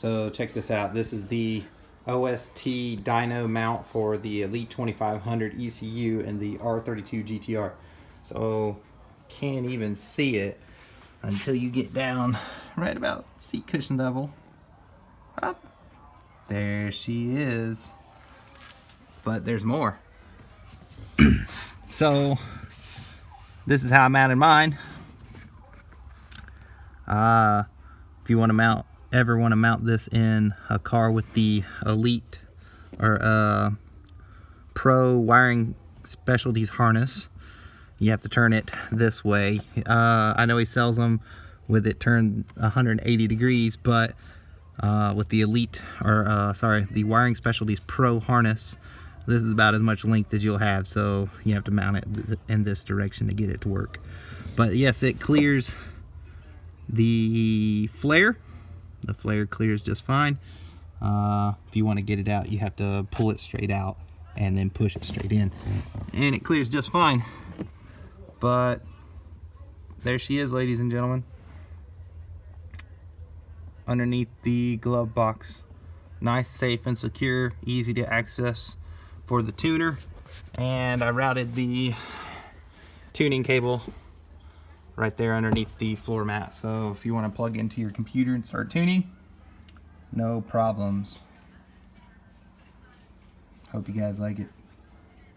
So check this out. This is the OSTDYNO mount for the Elite 2500 ECU and the R32 GTR. So can't even see it until you get down right about seat cushion level. Oh, there she is. But there's more. So this is how I mounted mine. If you want to ever want to mount this in a car with the Elite or Pro wiring specialties harness, you have to turn it this way. I know he sells them with it turned 180 degrees, but with the Elite, or sorry, the wiring specialties Pro harness, this is about as much length as you'll have, so you have to mount it in this direction to get it to work. But yes, it clears the flare. The flare clears just fine. If you want to get it out, you have to pull it straight out and then push it straight in, and it clears just fine. But there she is, ladies and gentlemen, underneath the glove box. Nice, safe, and secure, easy to access for the tuner. And I routed the tuning cable right there underneath the floor mat, so if you want to plug into your computer and start tuning, no problems. Hope you guys like it.